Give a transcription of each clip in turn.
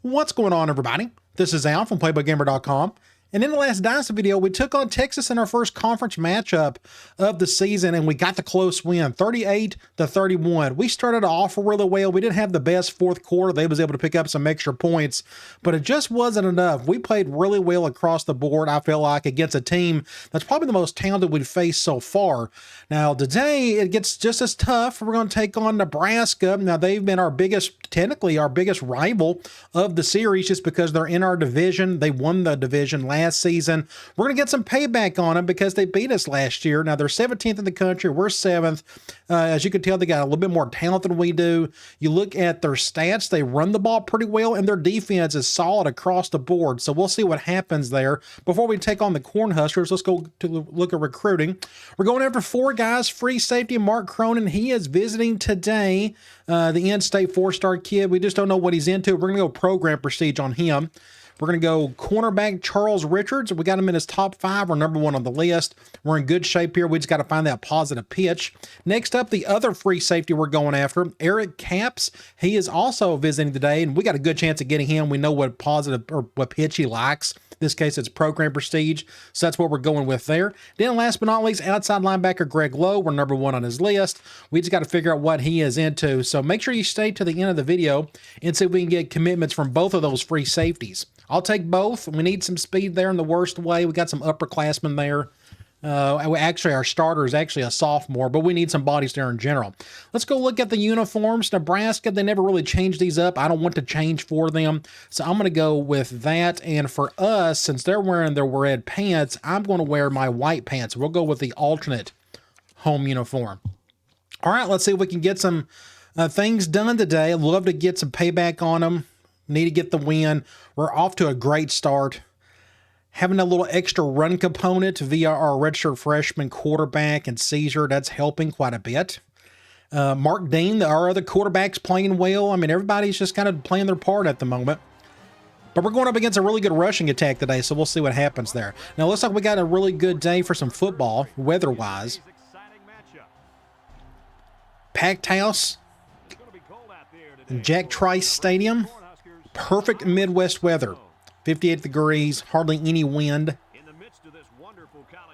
What's going on, everybody? This is Al from PlaybookGamer.com. And in the last Dynasty video, we took on Texas in our first conference matchup of the season, and we got the close win, 38-31. We started off really well. We didn't have the best fourth quarter. They was able to pick up some extra points, but it just wasn't enough. We played really well across the board, I feel like, against a team that's probably the most talented we've faced so far. Now, today, it gets just as tough. We're going to take on Nebraska. Now, they've been technically our biggest rival of the series just because they're in our division. They won the division last season. We're going to get some payback on them because they beat us last year. Now, they're 17th in the country. We're 7th. As you can tell, they got a little bit more talent than we do. You look at their stats, they run the ball pretty well, and their defense is solid across the board. So we'll see what happens there. Before we take on the Cornhuskers, let's go to look at recruiting. We're going after 4 guys. Free safety Mark Cronin. He is visiting today. The in-state 4-star kid. We just don't know what he's into. We're going to go program prestige on him. We're going to go cornerback Charles Richards. We got him in his top 5. We're number 1 on the list. We're in good shape here. We just got to find that positive pitch. Next up, the other free safety we're going after, Eric Capps. He is also visiting today, and we got a good chance of getting him. We know what positive or what pitch he likes. In this case, it's program prestige, so that's what we're going with there. Then last but not least, outside linebacker Greg Lowe. We're number 1 on his list. We just got to figure out what he is into. So make sure you stay to the end of the video and see if we can get commitments from both of those free safeties. I'll take both. We need some speed there in the worst way. We got some upperclassmen there. Actually, our starter is actually a sophomore, but we need some bodies there in general. Let's go look at the uniforms. Nebraska, they never really changed these up. I don't want to change for them, so I'm going to go with that. And for us, since they're wearing their red pants, I'm going to wear my white pants. We'll go with the alternate home uniform. All right, let's see if we can get some things done today. I'd love to get some payback on them. Need to get the win. We're off to a great start. Having a little extra run component via our redshirt freshman quarterback and Caesar, that's helping quite a bit. Mark Dean, our other quarterback's playing well. I mean, everybody's just kind of playing their part at the moment. But we're going up against a really good rushing attack today, so we'll see what happens there. Now, it looks like we got a really good day for some football, weather-wise. Packed house in Jack Trice Stadium. Perfect Midwest weather, 58 degrees, hardly any wind.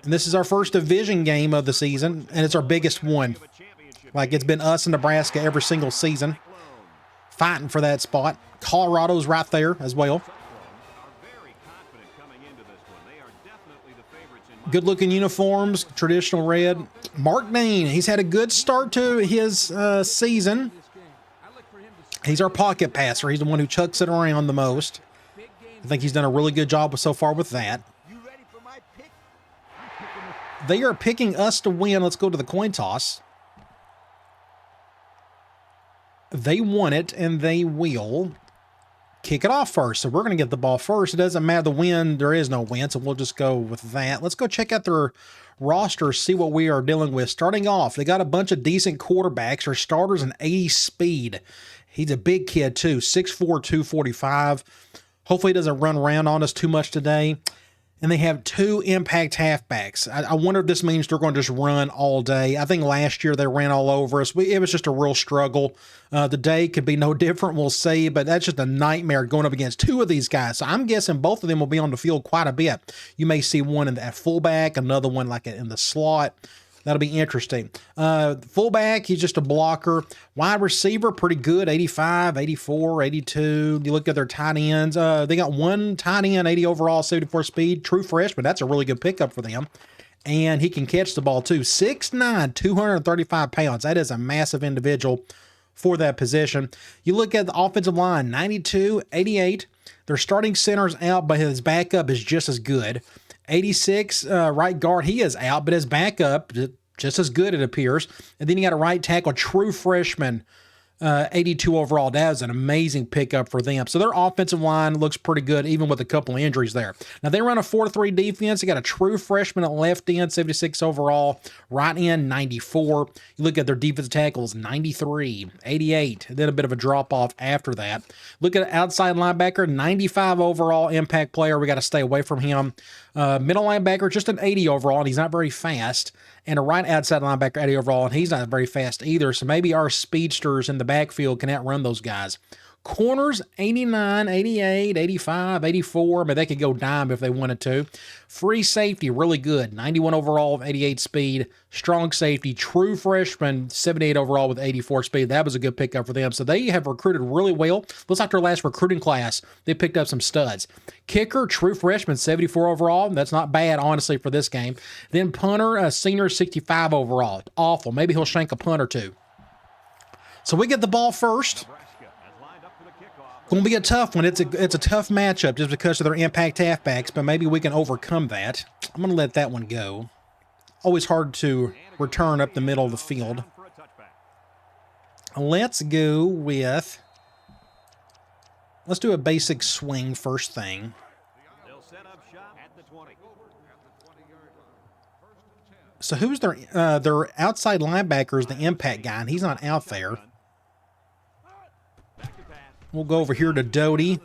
And this is our first division game of the season, and it's our biggest one. Like, it's been us and Nebraska every single season, fighting for that spot. Colorado's right there as well. Good-looking uniforms, traditional red. Mark Dean, he's had a good start to his season. He's our pocket passer. He's the one who chucks it around the most. I think he's done a really good job so far with that. They are picking us to win. Let's go to the coin toss. They want it, and they will kick it off first. So we're going to get the ball first. It doesn't matter the win. There is no win, so we'll just go with that. Let's go check out their roster, see what we are dealing with. Starting off, they got a bunch of decent quarterbacks. Our starter's an 80 speed. He's a big kid, too, 6'4", 245. Hopefully he doesn't run around on us too much today. And they have 2 impact halfbacks. I wonder if this means they're going to just run all day. I think last year they ran all over us. It was just a real struggle. The day could be no different, we'll see, but that's just a nightmare going up against 2 of these guys. So I'm guessing both of them will be on the field quite a bit. You may see one at fullback, another one like in the slot. That'll be interesting. Fullback, he's just a blocker. Wide receiver, pretty good, 85, 84, 82. You look at their tight ends. They got 1 tight end, 80 overall, 74 speed. True freshman. That's a really good pickup for them. And he can catch the ball, too. 6'9", 235 pounds. That is a massive individual for that position. You look at the offensive line, 92, 88. Their starting center's out, but his backup is just as good. 86, right guard, he is out, but his backup, just as good, it appears. And then you got a right tackle, true freshman, 82 overall. That is an amazing pickup for them. So their offensive line looks pretty good, even with a couple of injuries there. Now, they run a 4-3 defense. They got a true freshman at left end, 76 overall. Right end, 94. You look at their defensive tackles, 93, 88. Then a bit of a drop-off after that. Look at outside linebacker, 95 overall impact player. We got to stay away from him. Middle linebacker, just an 80 overall, and he's not very fast. And a right outside linebacker, 80 overall, and he's not very fast either. So maybe our speedsters in the backfield can outrun those guys. Corners, 89, 88, 85, 84. I mean, they could go dime if they wanted to. Free safety, really good. 91 overall with 88 speed. Strong safety, true freshman, 78 overall with 84 speed. That was a good pickup for them. So they have recruited really well. Looks like their last recruiting class, they picked up some studs. Kicker, true freshman, 74 overall. That's not bad, honestly, for this game. Then punter, a senior, 65 overall. Awful. Maybe he'll shank a punt or two. So we get the ball first. Going to be a tough one. It's a tough matchup just because of their impact halfbacks, but maybe we can overcome that. I'm going to let that one go. Always hard to return up the middle of the field. Let's go with... Let's do a basic swing first thing. So who's their outside linebacker is the impact guy, and he's not out there. We'll go over here to Doty.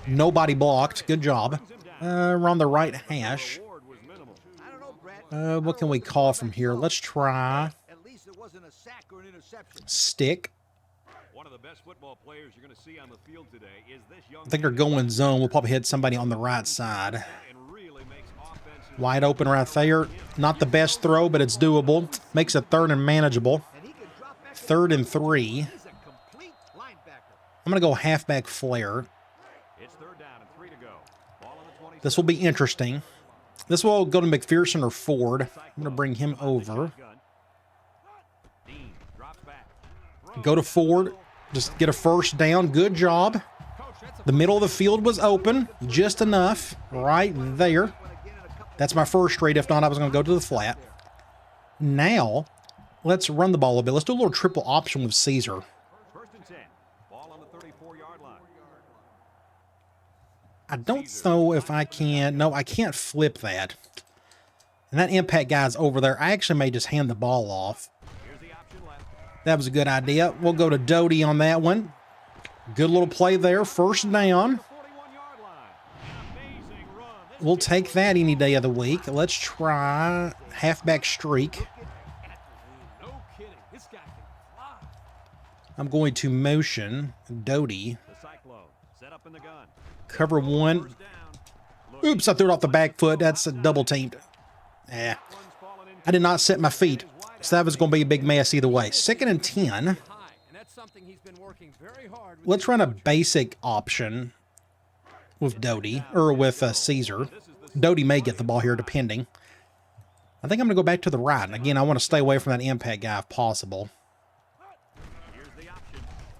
Nobody blocked. Good job. We're on the right hash. What can we call from here? Let's try stick. I think they're going zone. We'll probably hit somebody on the right side. Wide open right there. Not the best throw, but it's doable. Makes it 3rd and manageable. 3rd and 3. I'm going to go halfback flare. This will be interesting. This will go to McPherson or Ford. I'm going to bring him over. Go to Ford. Just get a first down. Good job. The middle of the field was open. Just enough. Right there. That's my first read. If not, I was going to go to the flat. Now, let's run the ball a bit. Let's do a little triple option with Caesar. I don't know if I can. No, I can't flip that. And that impact guy's over there. I actually may just hand the ball off. That was a good idea. We'll go to Doty on that one. Good little play there. First down. We'll take that any day of the week. Let's try halfback streak. I'm going to motion Doty. Cover one. Oops, I threw it off the back foot. That's a double teamed. I did not set my feet. So that was going to be a big mess either way. 2nd and 10. Let's run a basic option with Doty, or with Caesar. Doty may get the ball here, depending. I think I'm going to go back to the right. And again, I want to stay away from that impact guy if possible.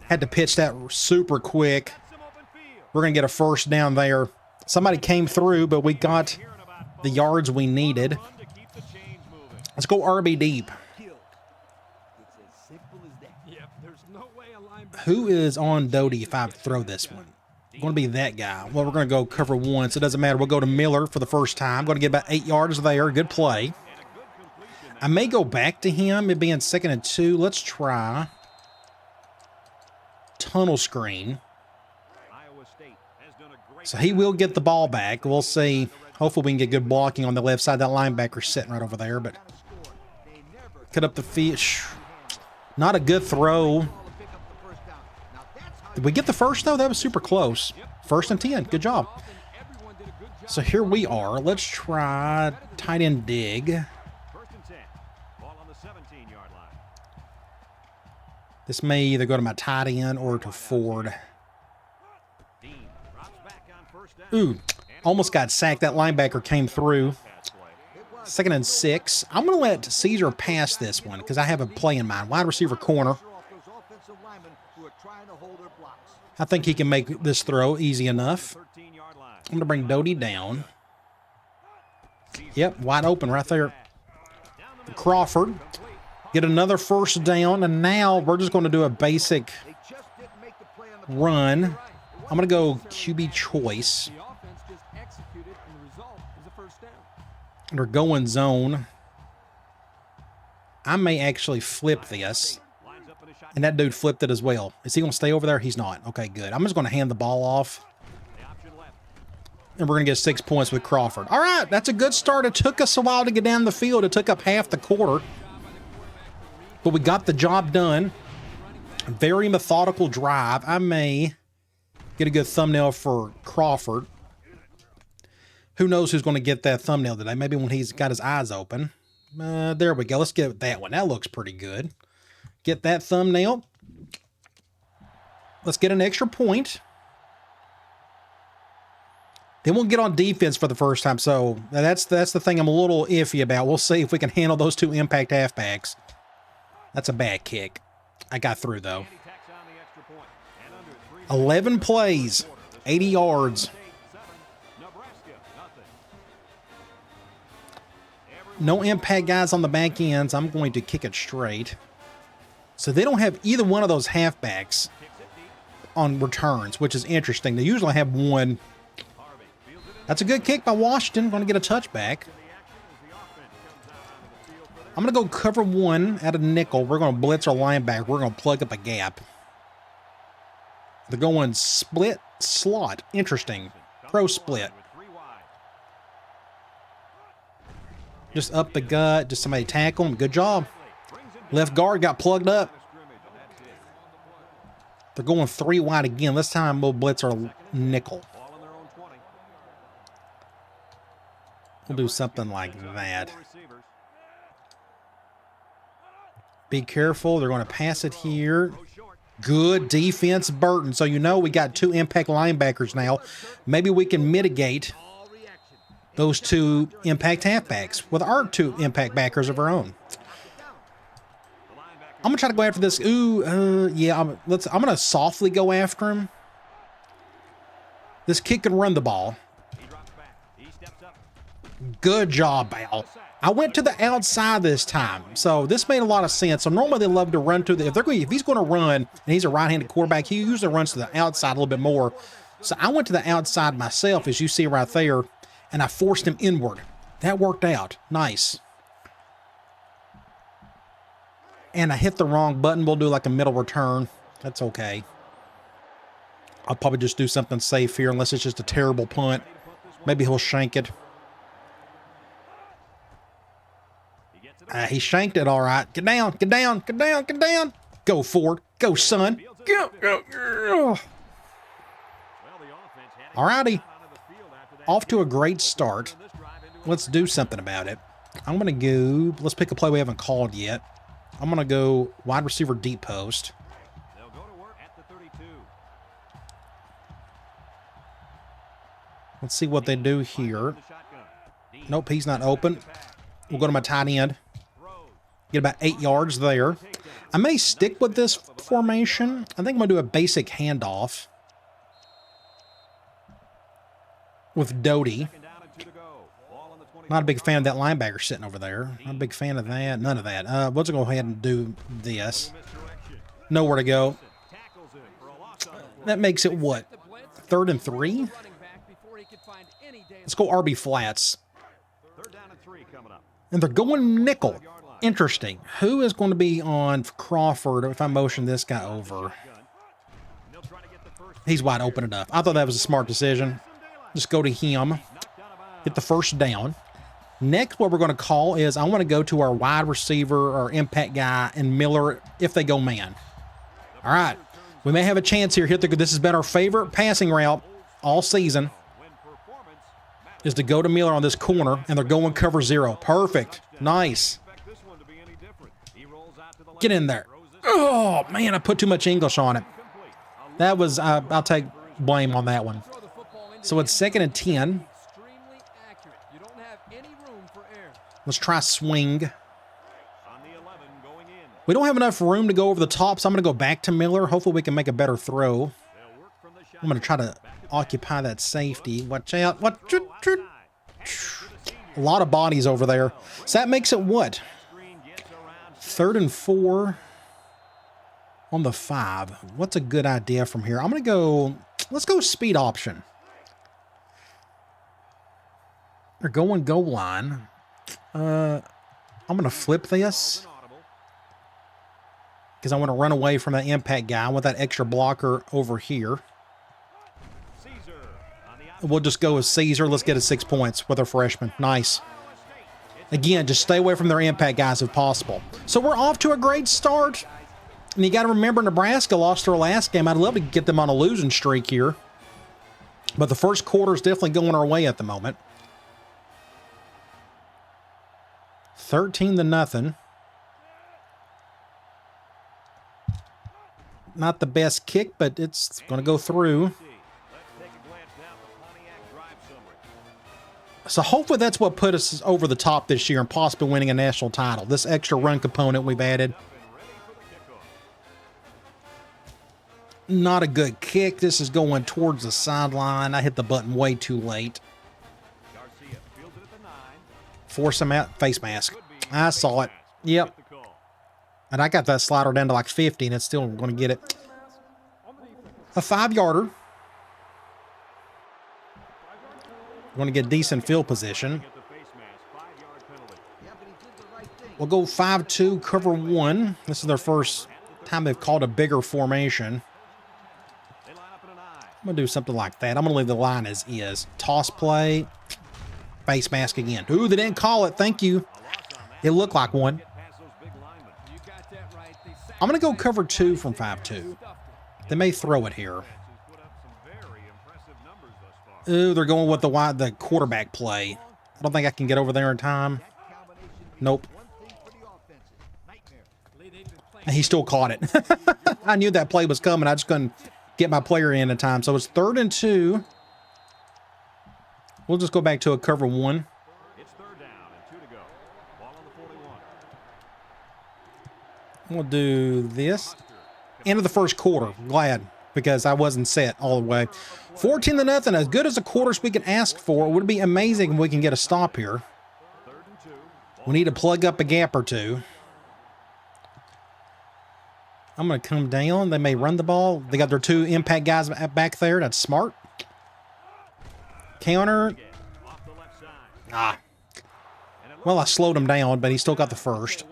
Had to pitch that super quick. We're going to get a first down there. Somebody came through, but we got the yards we needed. Let's go RB deep. Who is on Doty if I throw this one? Going to be that guy. Well, we're going to go cover one, so it doesn't matter. We'll go to Miller for the first time. Going to get about 8 yards there. Good play. I may go back to him. It being 2nd and 2. Let's try tunnel screen. So he will get the ball back. We'll see. Hopefully we can get good blocking on the left side. That linebacker's sitting right over there, but cut up the fish. Not a good throw. Did we get the first, though? That was super close. 1st and 10. Good job. So here we are. Let's try tight end dig. This may either go to my tight end or to Ford. Ooh, almost got sacked. That linebacker came through. 2nd and 6. I'm going to let Caesar pass this one because I have a play in mind. Wide receiver corner. I think he can make this throw easy enough. I'm going to bring Doty down. Yep, wide open right there. Crawford. Get another first down, and now we're just going to do a basic run. I'm going to go QB choice. And we're going zone. I may actually flip this. And that dude flipped it as well. Is he going to stay over there? He's not. Okay, good. I'm just going to hand the ball off. And we're going to get 6 points with Crawford. All right, that's a good start. It took us a while to get down the field. It took up half the quarter. But we got the job done. Very methodical drive. I may get a good thumbnail for Crawford. Who knows who's going to get that thumbnail today? Maybe when he's got his eyes open. There we go. Let's get that one. That looks pretty good. Get that thumbnail. Let's get an extra point. Then we'll get on defense for the first time. So that's the thing I'm a little iffy about. We'll see if we can handle those two impact halfbacks. That's a bad kick. I got through, though. 11 plays, 80 yards. No impact guys on the back ends. I'm going to kick it straight. So they don't have either one of those halfbacks on returns, which is interesting. They usually have one. That's a good kick by Washington. Going to get a touchback. I'm going to go cover one at a nickel. We're going to blitz our linebacker. We're going to plug up a gap. They're going split slot. Interesting. Pro split. Just up the gut. Just somebody tackle him. Good job. Left guard got plugged up. They're going 3 wide again. This time we'll blitz our nickel. We'll do something like that. Be careful. They're going to pass it here. Good defense, Burton. So you know we got 2 impact linebackers now. Maybe we can mitigate those 2 impact halfbacks with our 2 impact backers of our own. I'm going to try to go after this. Yeah, I'm going to softly go after him. This kid can run the ball. Good job, Bal. I went to the outside this time, so this made a lot of sense. So normally they love to run to the, if he's going to run and he's a right-handed quarterback, he usually runs to the outside a little bit more. So I went to the outside myself, as you see right there, and I forced him inward. That worked out. Nice. And I hit the wrong button. We'll do like a middle return. That's okay. I'll probably just do something safe here unless it's just a terrible punt. Maybe he'll shank it. He shanked it all right. Get down, get down, get down, get down. Go Ford. Go, son. Go. All righty. Off to a great start. Let's do something about it. I'm going to go, let's pick a play we haven't called yet. I'm going to go wide receiver deep post. Let's see what they do here. Nope, he's not open. We'll go to my tight end. Get about 8 yards there. I may stick with this formation. I think I'm going to do a basic handoff with Doty. Not a big fan of that linebacker sitting over there. Not a big fan of that. None of that. Let's go ahead and do this. Nowhere to go. That makes it what? 3rd and 3? Let's go RB flats. And they're going nickel. Interesting. Who is going to be on Crawford if I motion this guy over? He's wide open enough. I thought that was a smart decision. Just go to him. Get the first down. Next, what we're going to call is I want to go to our wide receiver or impact guy and Miller if they go man. All right. We may have a chance here. This has been our favorite passing route all season. Is to go to Miller on this corner, and they're going cover 0. Perfect. Nice. Get in there. Oh, man, I put too much English on it. That was, I'll take blame on that one. So it's 2nd and 10. Let's try swing. We don't have enough room to go over the top, so I'm going to go back to Miller. Hopefully we can make a better throw. I'm going to try to occupy that safety. Watch out. What? A lot of bodies over there. So that makes it what? 3rd and 4 on the 5. What's a good idea from here? I'm going to go, let's go speed option. They're going goal line. I'm going to flip this because I want to run away from that impact guy. I want that extra blocker over here. We'll just go with Caesar. Let's get a 6 points with our freshman. Nice. Again, just stay away from their impact guys if possible. So we're off to a great start. And you got to remember, Nebraska lost their last game. I'd love to get them on a losing streak here. But the first quarter is definitely going our way at the moment. 13-0. Not the best kick, but it's going to go through. So hopefully that's what put us over the top this year and possibly winning a national title. This extra run component we've added. Not a good kick. This is going towards the sideline. I hit the button way too late. Force him out. Face mask. I saw it. Yep. And I got that slider down to like 50, and it's still going to get it. A 5-yarder. Going to get decent field position. We'll go 5-2, cover 1. This is their first time they've called a bigger formation. I'm going to do something like that. I'm going to leave the line as is. Toss play. Face mask again. Ooh, they didn't call it. Thank you. It looked like one. I'm going to go cover 2 from 5-2. They may throw it here. Ooh, they're going with the quarterback play. I don't think I can get over there in time. Nope. He still caught it. I knew that play was coming. I just couldn't get my player in time. So it's 3rd and 2. We'll just go back to a cover 1. It's 3rd down and 2 to go. Ball on the 41. We'll do this. End of the first quarter. Glad, because I wasn't set all the way. 14-0. As good as the quarters we can ask for. It would be amazing if we can get a stop here. We need to plug up a gap or two. I'm going to come down. They may run the ball. They got their 2 impact guys back there. That's smart. Counter. Ah. Well, I slowed him down, but he still got the first.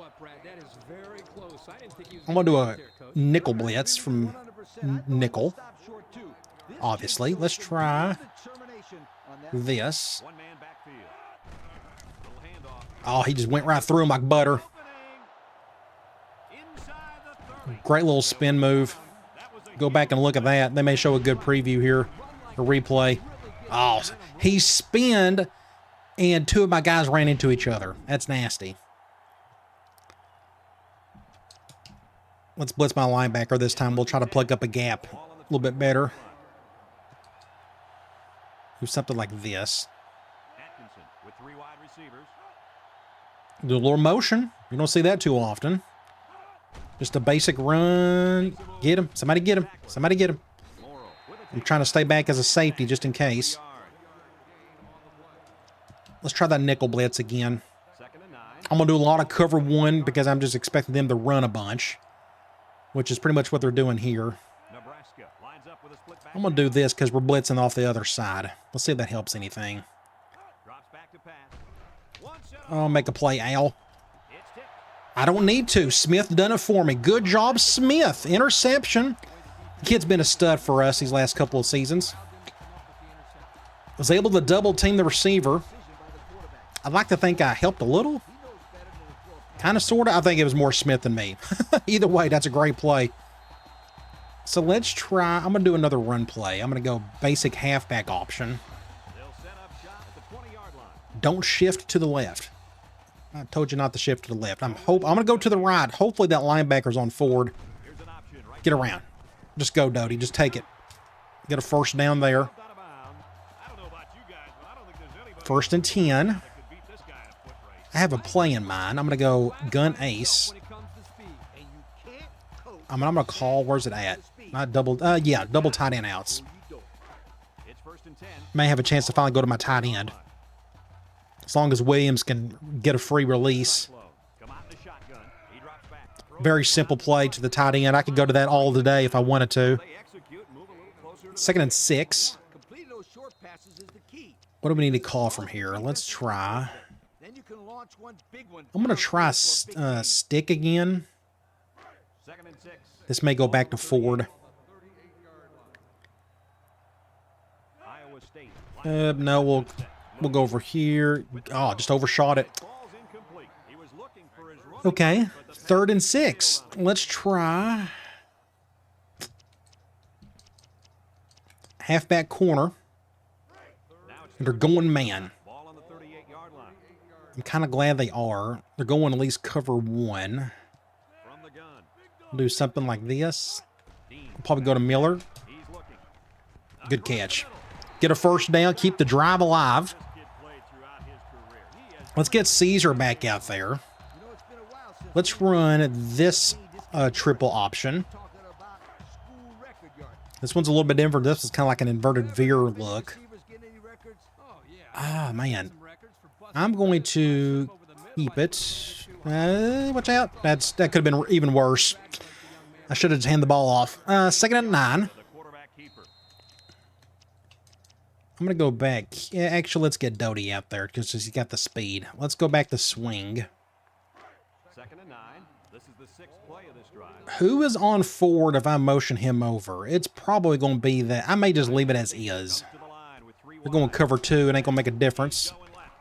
I'm going to do a nickel blitz from nickel. Obviously. Let's try this. Oh, he just went right through him like butter. Great little spin move. Go back and look at that. They may show a good preview here. A replay. Oh, he spinned and 2 of my guys ran into each other. That's nasty. Let's blitz my linebacker this time. We'll try to plug up a gap a little bit better. Do something like this. Do a little motion. You don't see that too often. Just a basic run. Get him. Somebody get him. Somebody get him. I'm trying to stay back as a safety just in case. Let's try that nickel blitz again. I'm going to do a lot of cover 1 because I'm just expecting them to run a bunch, which is pretty much what they're doing here. I'm going to do this because we're blitzing off the other side. Let's see if that helps anything. I'll make a play, Al. I don't need to. Smith done it for me. Good job, Smith. Interception. The kid's been a stud for us these last couple of seasons. Was able to double team the receiver. I'd like to think I helped a little. Kind of, sort of. I think it was more Smith than me. Either way, that's a great play. So let's try. I'm going to do another run play. I'm going to go basic halfback option. Don't shift to the left. I told you not to shift to the left. I'm going to go to the right. Hopefully that linebacker's on forward. Get around. Just go, Doty. Just take it. Get a first down there. 1st and 10. I have a play in mind. I'm going to go gun ace. I'm going to call. Where's it at? Not double. Yeah, double tight end outs. May have a chance to finally go to my tight end. As long as Williams can get a free release. Very simple play to the tight end. I could go to that all today if I wanted to. 2nd and 6. What do we need to call from here? Let's try. I'm going to try stick again. This may go back to Ford. No, we'll go over here. Oh, just overshot it. Okay, 3rd and 6. Let's try halfback corner. And they're going man. Ball on the 38-yard line. I'm kind of glad they are. They're going at least cover 1. From the gun. Do something like this. I'll probably go to Miller. He's looking. Good catch. Get a first down. Keep the drive alive. This kid played throughout his career. He has Let's get Caesar back out there. Let's run this triple option. This one's a little bit different. This is kind of like an inverted veer look. Ah, man. I'm going to keep it. Watch out. That could have been even worse. I should have just handed the ball off. 2nd and 9. the quarterback keeper. I'm going to go back. Yeah, actually, let's get Doty out there because he's got the speed. Let's go back to swing. 2nd and 9. This is the 6th play of this drive. Who is on forward if I motion him over? It's probably going to be that. I may just leave it as is. To the line with 3 They're going to cover 2. It ain't going to make a difference. going left.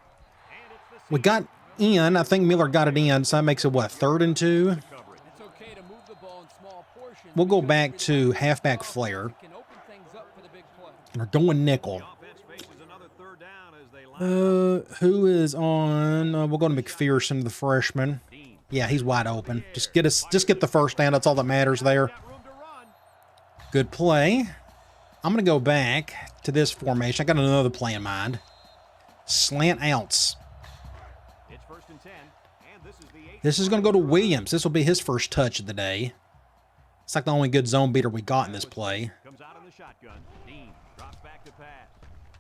And it's the We got in. I think Miller got it in, so that makes it, what, 3rd and 2? coverage. It's okay to move the ball in small portions. We'll go back to halfback flare. Can open things up for the big play. They're going nickel. Offense faces another 3rd down as they line Who is on? We'll go to McPherson, the freshman. Yeah, he's wide open. Just get the first down. That's all that matters there. got room to run. Good play. I'm going to go back to this formation. I got another play in mind. Slant outs. It's 1st and 10. And this is the 8th. This is going to go to Williams. This will be his first touch of the day. It's like the only good zone beater we got in this play. Comes out in the shotgun. Dean drops back to pass.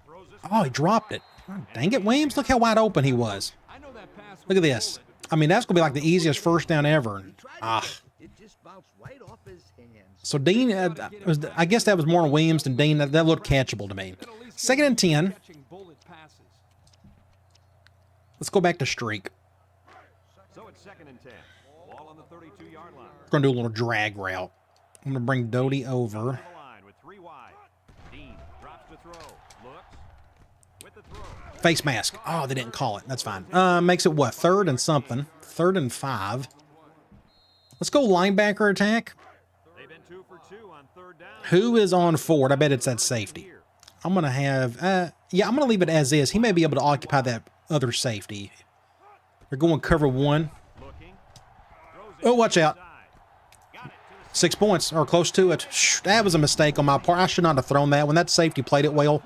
Throws this Oh, he dropped it. Oh, dang it, Williams. Look how wide open he was. I know that pass. Look at this. I mean, that's going to be like the easiest first down ever. Ah. It just bounced right off his hands. So Dean, I guess that was more on Williams than Dean. That looked catchable to me. 2nd and 10. Catching bullet passes. Let's go back to streak. So it's 2nd and 10. Ball on the 32-yard line. We're going to do a little drag route. I'm going to bring Doty over. On the line with 3 wide. Dean drops to throw. Looks. With the throw. Face mask. Oh, they didn't call it. That's fine. Makes it what? 3rd and something. 3rd and 5. Let's go linebacker attack. They've been 2 for 2 on 3rd down. Who is on forward? I bet it's that safety. I'm going to have, yeah, I'm going to leave it as is. He may be able to occupy that other safety. They're going cover 1. Looking. Throws it Oh, watch out. inside. Got it to the 6 points, or close to it. That was a mistake on my part. I should not have thrown that. When that safety played it well.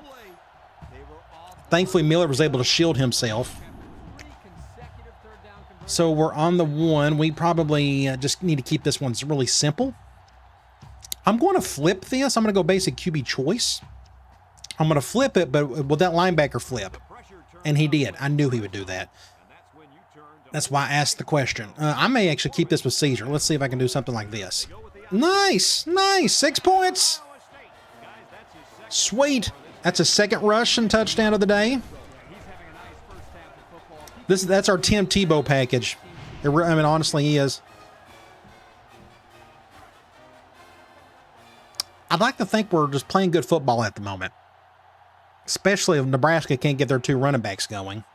Thankfully, Miller was able to shield himself. 3 consecutive third down conversions. So we're on the 1. We probably just need to keep this one really simple. I'm going to flip this. I'm going to go basic QB choice. I'm going to flip it, but will that linebacker flip? pressure turn. And he did. I knew he would do that. And that's when you turn to That's why I asked the question. I may actually keep this with Caesar. Let's see if I can do something like this. Nice. Nice. 6 points. Iowa State. Guys, that's his second. Sweet. That's a 2nd rush and touchdown of the day. He's having a nice first half of football. That's our Tim Tebow package. I mean, honestly, he is. I'd like to think we're just playing good football at the moment. Especially if Nebraska can't get their 2 running backs going.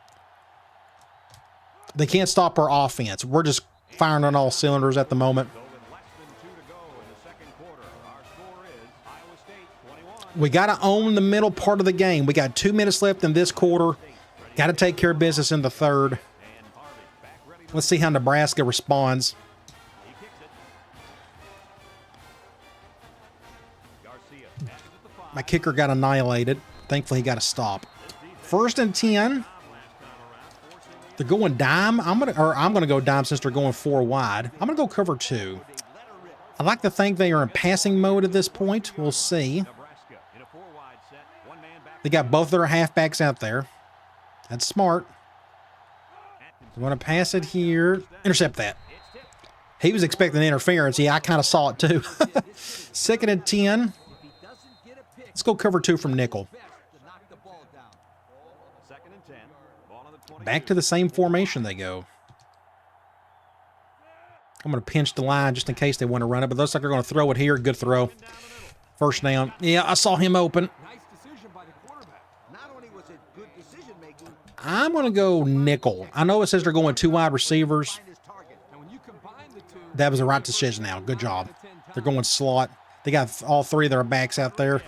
They can't stop our offense. We're just firing on all cylinders at the moment. So with less than 2 to go in the 2nd quarter, our score is Iowa State 21. We got to own the middle part of the game. We got 2 minutes left in this quarter. Got to take care of business in the 3rd. And Harvey back ready to Let's see how Nebraska responds. he kicks it. Garcia passes at the 5. My kicker got annihilated. Thankfully, he got a stop. 1st and 10. Last time around, forcing the They're going dime. I'm gonna go dime since they're going 4 wide. I'm gonna go cover 2. I like to think they are in passing mode at this point. We'll see. Nebraska in a 4-wide set. One man back. They got both their halfbacks out there. That's smart. I'm gonna pass it here. Intercept that. It's tipped. He was expecting interference. Yeah, I kind of saw it too. 2nd and 10. Let's go cover 2 from nickel. 2nd and 10. Ball on the 20. Back to the same formation they go. I'm going to pinch the line just in case they want to run it, but looks like they're going to throw it here. Good throw. First down. Yeah, I saw him open. Nice decision by the quarterback. Not only was it good decision making, I'm going to go nickel. I know it says they're going 2 wide receivers. find his target. Now, when you That was the right decision now. Good job. They're going slot. They got all three of their backs out there.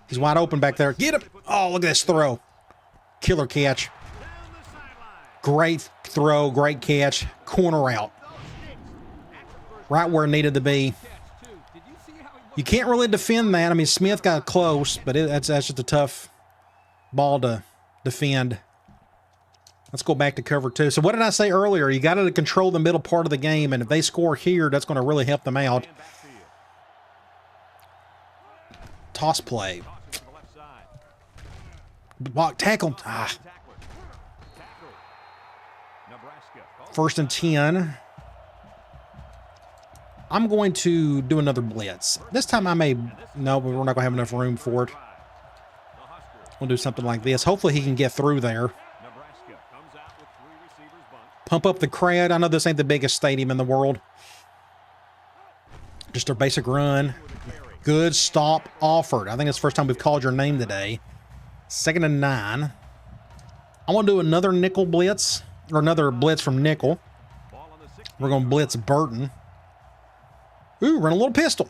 He's wide open back there. Get him. Oh, look at this throw. Killer catch. Great throw. Great catch. Corner out. Right where it needed to be. You can't really defend that. I mean, Smith got close, but that's just a tough ball to defend. Let's go back to cover 2. So what did I say earlier? You got to control the middle part of the game, and if they score here, that's going to really help them out. Toss play. Block, tackle. Ah. 1st and 10. I'm going to do another blitz. This time I may... No, but we're not going to have enough room for it. We'll do something like this. Hopefully he can get through there. Pump up the crowd. I know this ain't the biggest stadium in the world. Just a basic run. Good stop offered. I think it's the first time we've called your name today. 2nd and 9. I want to do another nickel blitz. Or another blitz from nickel. We're going to blitz Burton. Ooh, run a little pistol.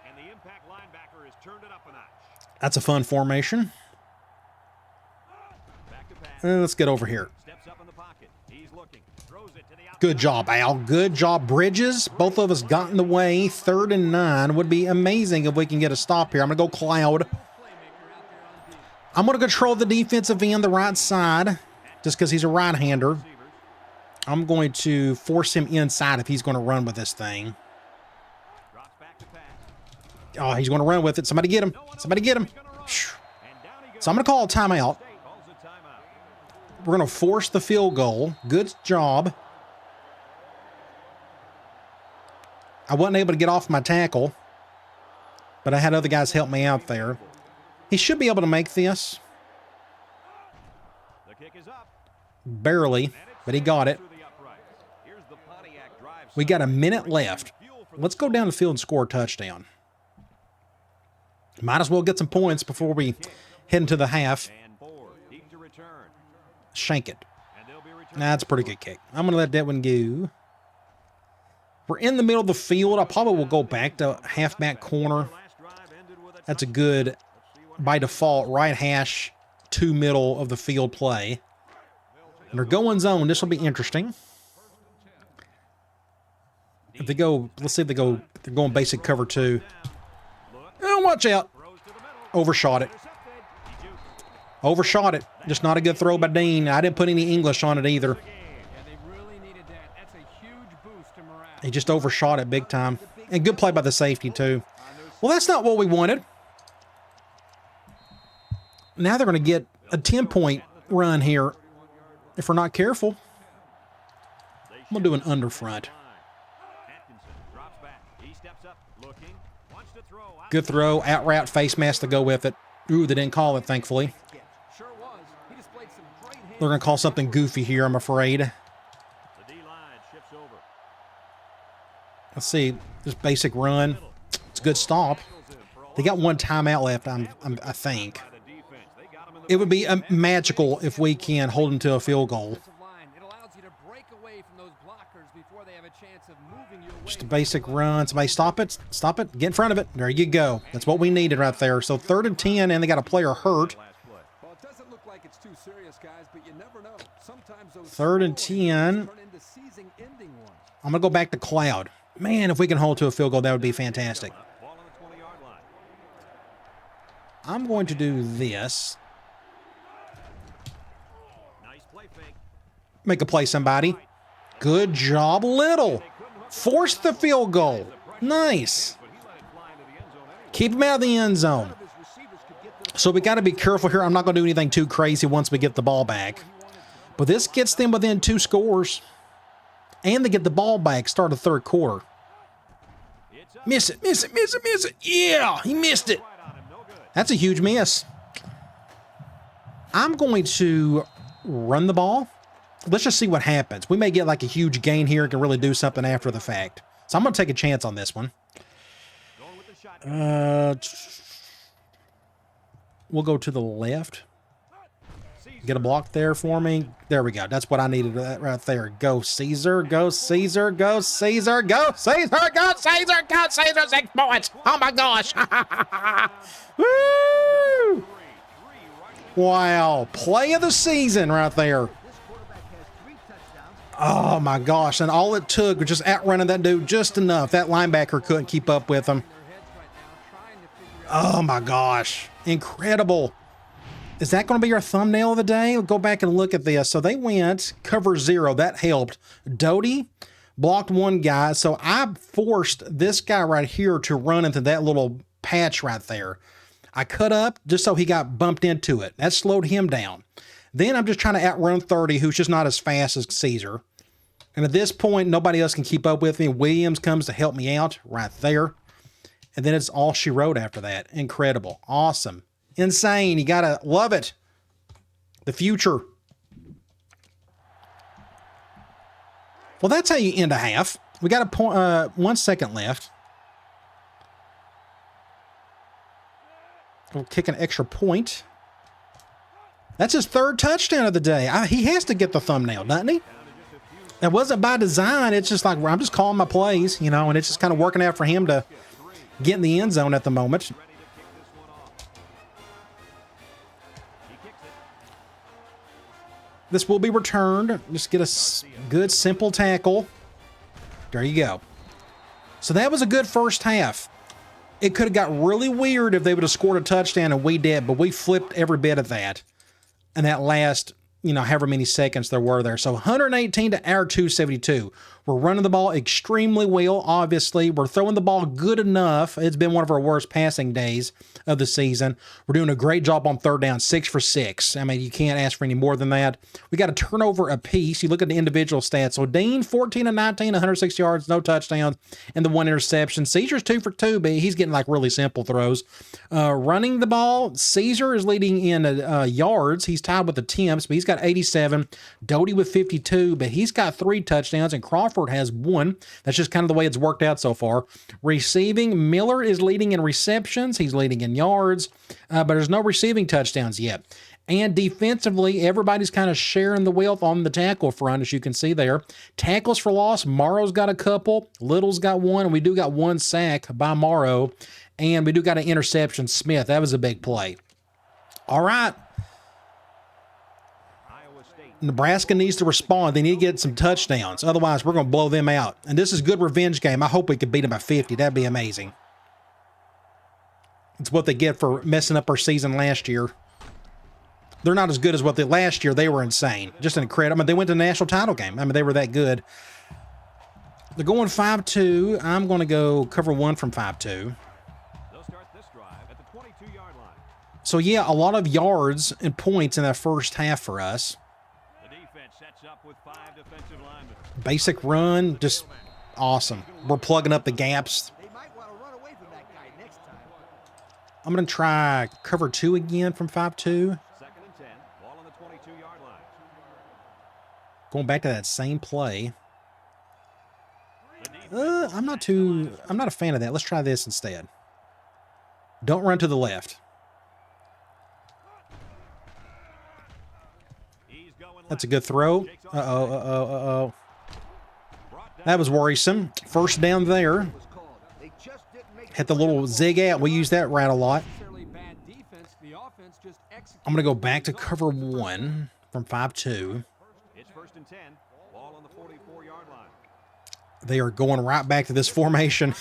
And the impact linebacker has turned it up a notch. That's a fun formation. Let's get over here. Steps up in the pocket. He's looking. Throws it to the outside. Good job, Al. Good job, Bridges. Both of us got in the way. 3rd and 9. Would be amazing if we can get a stop here. I'm going to go Cloud. I'm going to control the defensive end, the right side, just because he's a right-hander. I'm going to force him inside if he's going to run with this thing. Oh, he's going to run with it. Somebody get him. Somebody get him. So I'm going to call a timeout. We're going to force the field goal. Good job. I wasn't able to get off my tackle, but I had other guys help me out there. He should be able to make this. Barely, but he got it. We got a minute left. Let's go down the field and score a touchdown. Might as well get some points before we head into the half. Shank it. That's a pretty good kick. I'm going to let that one go. We're in the middle of the field. I probably will go back to halfback corner. That's a good, by default, right hash to middle of the field play. And they're going zone. This will be interesting. If they go, let's see if they go, they're going basic cover 2. Oh, watch out. Overshot it. Overshot it. Just not a good throw by Dean. I didn't put any English on it either. He just overshot it big time. And good play by the safety, too. Well, that's not what we wanted. Now they're going to get a 10-point run here if we're not careful. I'm going to do an under front. Good throw. Out route, face mask to go with it. Ooh, they didn't call it, thankfully. They're going to call something goofy here, I'm afraid. Let's see. Just basic run. It's a good stop. They got one timeout left, I think. It would be magical if we can hold them to a field goal. Just a basic run. Somebody stop it. Stop it. Get in front of it. There you go. That's what we needed right there. So 3rd and 10, and they got a player hurt. 3rd and 10. I'm going to go back to Cloud. Man, if we can hold to a field goal, that would be fantastic. I'm going to do this. Make a play, somebody. Good job, Little. Force the field goal. Nice. Keep him out of the end zone. So we got to be careful here. I'm not going to do anything too crazy once we get the ball back. But this gets them within 2 scores. And they get the ball back, start the 3rd quarter. Miss it, miss it, miss it, miss it. Yeah, he missed it. That's a huge miss. I'm going to run the ball. Let's just see what happens. We may get like a huge gain here and can really do something after the fact. So I'm going to take a chance on this one. We'll go to the left. Get a block there for me. There we go. That's what I needed right there. Go Caesar. Go Caesar. Go Caesar. Go Caesar. Go Caesar. Go Caesar. 6 points. Oh my gosh. Woo! Wow. Play of the season right there. Oh my gosh. And all it took was just outrunning that dude just enough. That linebacker couldn't keep up with him. Oh my gosh. Incredible. Is that going to be our thumbnail of the day? We'll go back and look at this. So they went cover 0. That helped. Doty blocked one guy. So I forced this guy right here to run into that little patch right there. I cut up just so he got bumped into it. That slowed him down. Then I'm just trying to outrun 30, who's just not as fast as Caesar. And at this point, nobody else can keep up with me. Williams comes to help me out right there. And then it's all she wrote after that. Incredible. Awesome. Insane. You got to love it. The future. Well, that's how you end a half. We got a point, 1 second left. We'll kick an extra point. That's his 3rd touchdown of the day. He has to get the thumbnail, doesn't he? It wasn't by design. It's just like, I'm just calling my plays, you know, and it's just kind of working out for him to get in the end zone at the moment. This will be returned. Just get a good, simple tackle. There you go. So that was a good first half. It could have got really weird if they would have scored a touchdown, and we did, but we flipped every bit of that. And that last, you know, however many seconds there were there. So 118 to our 272. We're running the ball extremely well, obviously. We're throwing the ball good enough. It's been one of our worst passing days of the season. We're doing a great job on 3rd down, 6 for 6. I mean, you can't ask for any more than that. We got a turnover apiece. You look at the individual stats. So Dean, 14 and 19, 106 yards, no touchdowns, and the 1 interception. Caesar's 2 for 2, but he's getting like really simple throws. Running the ball, Caesar is leading in yards. He's tied with attempts, but he's got 87. Doty with 52, but he's got 3 touchdowns, and Crawford has 1. That's just kind of the way it's worked out so far. Receiving, Miller is leading in receptions. He's leading in yards, but there's no receiving touchdowns yet. And defensively, everybody's kind of sharing the wealth on the tackle front, as you can see there. Tackles for loss, Morrow's got a couple, Little's got 1, and we do got 1 sack by Morrow, and we do got an interception, Smith. That was a big play. All right. Nebraska needs to respond. They need to get some touchdowns. Otherwise, we're going to blow them out. And this is a good revenge game. I hope we could beat them by 50. That'd be amazing. It's what they get for messing up our season last year. They're not as good as what they last year. They were insane. Just incredible. I mean, they went to the national title game. I mean, they were that good. They're going 5-2. I'm going to go cover 1 from 5-2. They'll start this drive at the 22-yard line. So, yeah, a lot of yards and points in that first half for us. Sets up with 5 defensive linemen. Basic run, just awesome. We're plugging up the gaps. They might want to run away from that guy next time. I'm going to try cover 2 again from 5-2. 2nd and 10. Ball on the 22-yard line. Going back to that same play. I'm not a fan of that. Let's try this instead. Don't run to the left. That's a good throw. Uh-oh. That was worrisome. First down there. Hit the little zig out. We use that right a lot. I'm going to go back to cover 1 from 5-2. It's 1st and 10. Ball on the 44-yard line. They are going right back to this formation.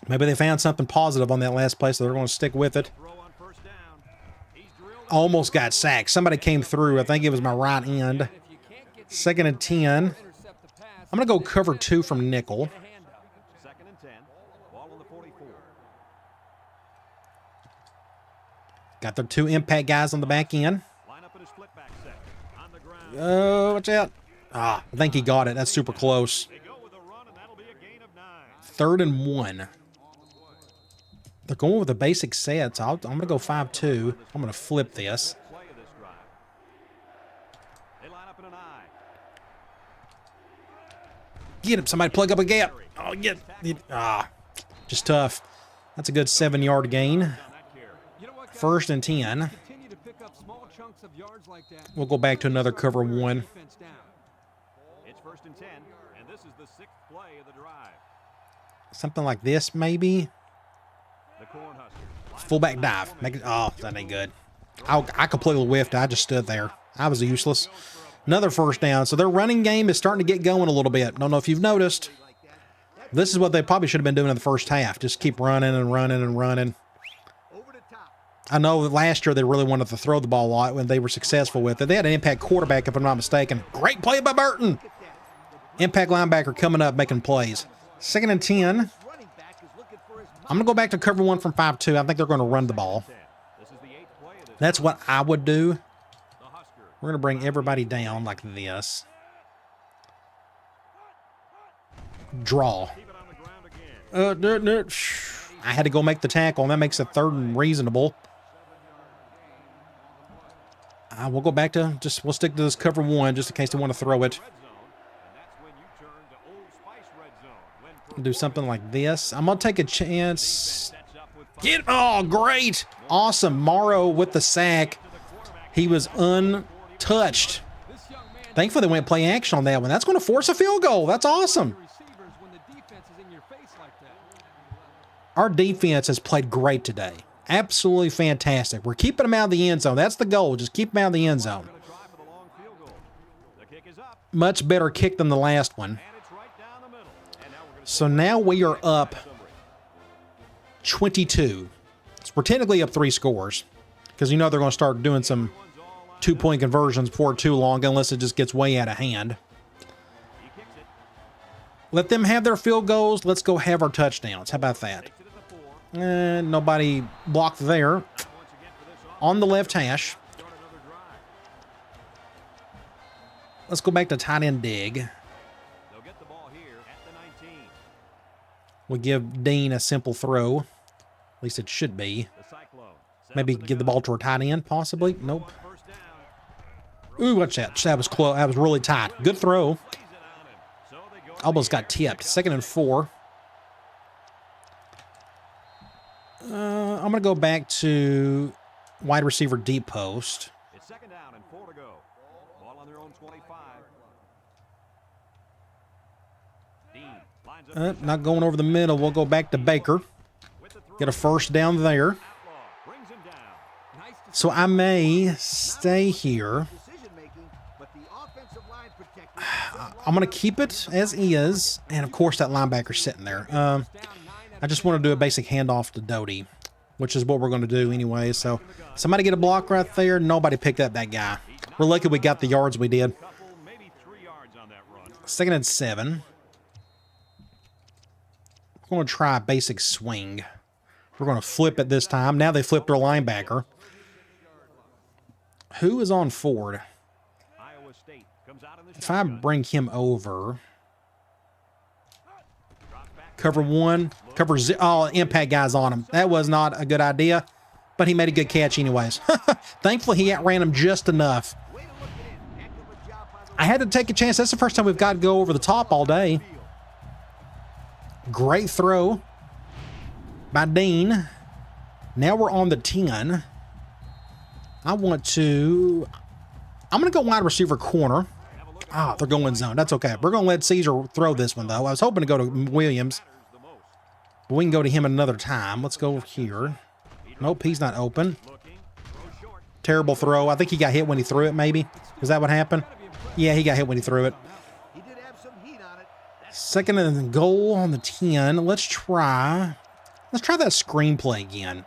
Maybe they found something positive on that last play, so they're going to stick with it. Almost got sacked. Somebody came through. I think it was my right end. 2nd and 10. I'm going to go cover 2 from nickel. 2nd and 10. Ball on the 44. Got the 2 impact guys on the back end. Line up in his flip back set. On the ground. Oh, watch out. I think he got it. That's super close. They go with a run, and that'll be a gain of 9. 3rd and 1. They're going with the basic sets. I'm going to go 5-2. I'm going to flip this. Play of this drive. They line up in an I. Get him. Somebody plug up a gap. Oh, get. Just tough. That's a good 7-yard gain. 1st and 10. blocks of yards like that. We'll go back to another cover one. Defense down. It's 1st and 10, and this is the 6th play of the drive. Something like this, maybe. The Cornhuskers. Fullback dive. Make it. Oh, that ain't good. I completely whiffed. I just stood there. I was useless. Another first down. So their running game is starting to get going a little bit. Don't know if you've noticed. This is what they probably should have been doing in the first half. Just keep running and running and running. Over the top. I know that last year they really wanted to throw the ball a lot when they were successful with it. They had an impact quarterback, if I'm not mistaken. Great play by Burton. Impact linebacker coming up, making plays. 2nd and 10. Running back is looking for his I'm going to go back to cover one from 5-2. I think they're going to run the ball. This is the 8th play of this. That's what I would do. The Huskers. We're going to bring everybody down like this. Draw. Keep it on the ground again. I had to go make the tackle, and that makes it 3rd and reasonable. We'll go back to we'll stick to this cover one just in case they want to throw it. Red zone, and that's when you turn to Old Spice red zone. When Do something like this. I'm going to take a chance. sets up with Get, oh, great. Awesome. Morrow with the sack. He was untouched. This young man Thankfully, they went play action on that one. That's going to force a field goal. That's awesome. receivers when the defense is in your face like that. Our defense has played great today. Absolutely fantastic. We're keeping them out of the end zone. That's the goal. Just keep them out of the end zone. gonna try for the long field goal. The kick is up, Much better kick than the last one. and it's right down the middle. And now we're gonna So now we are up 22. So we're technically up 3 scores because you know they're going to start doing some 2-point conversions before too long unless it just gets way out of hand. he kicks it, Let them have their field goals. Let's go have our touchdowns. How about that? takes it at the 4. Nobody blocked there. Once again for this offense, On the left hash. start another drive. Let's go back to tight end dig. They'll get the ball here at the 19. We give Dean a simple throw. At least it should be. The Cyclone. Set Maybe up for give the gun. ball to our tight end, possibly. Nope. On first down, Ooh, watch that. That was close. That was really tight. Good throw. lays it on him. So they go to Almost the got air. tipped. 2nd and 4. I'm going to go back to wide receiver deep post. It's 2nd down and 4 to go. Ball on their own 25. Dean lines up Not going over the middle. We'll go back to Baker. with the throw. Get a first down there. Outlaw brings him down. Nice to So I may stay here. decision making, but the offensive line protected. I'm going to keep it as is. And, of course, that linebacker's sitting there. I just want to do a basic handoff to Doty, which is what we're going to do anyway. So somebody get a block right there. Nobody picked up that guy. We're lucky we got the yards we did. Couple, maybe 3 yards on that run. 2nd and 7. We're going to try a basic swing. We're going to flip it this time. Now they flipped their linebacker. Who is on Ford? Iowa State comes out in the If I shotgun. bring him over, cover one, cover zero. Oh, impact guy's on him. That was not a good idea, but he made a good catch anyways. Thankfully, he outran him just enough. Way to look it in. Heck of a job by the I had to take a chance. That's the first time we've got to go over the top all day. Great throw by Dean. Now we're on the 10. I'm going to go wide receiver corner. Ah, they're going zone. That's okay. We're going to let Caesar throw this one, though. I was hoping to go to Williams. But we can go to him another time. Let's go here. Nope, he's not open. Terrible throw. I think he got hit when he threw it, maybe. Is that what happened? Yeah, he got hit when he threw it. He did have some heat on it. 2nd and goal on the 10. Let's try that screenplay again.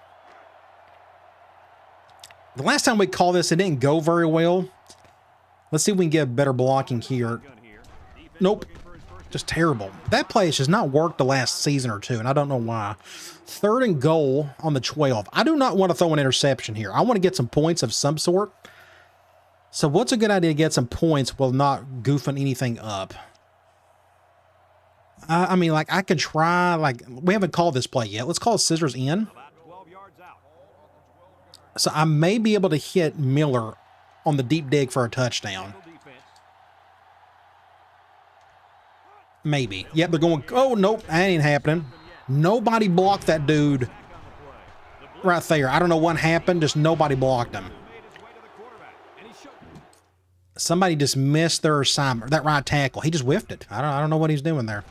The last time we called this, it didn't go very well. Let's see if we can get better blocking here. Nope. Just terrible. That play has just not worked the last season or two, and I don't know why. 3rd and goal on the 12. I do not want to throw an interception here. I want to get some points of some sort. So what's a good idea to get some points while not goofing anything up? I mean, like, I could try, like, we haven't called this play yet. Let's call scissors in. About 12 yards out. So I may be able to hit Miller on the deep dig for a touchdown. Defense. Maybe. Yep, they're going, oh, nope, that ain't happening. Nobody blocked that dude right there. I don't know what happened, just nobody blocked him. Made his way to the quarterback. Somebody just missed their assignment. That right tackle. He just whiffed it. I don't know what he's doing there.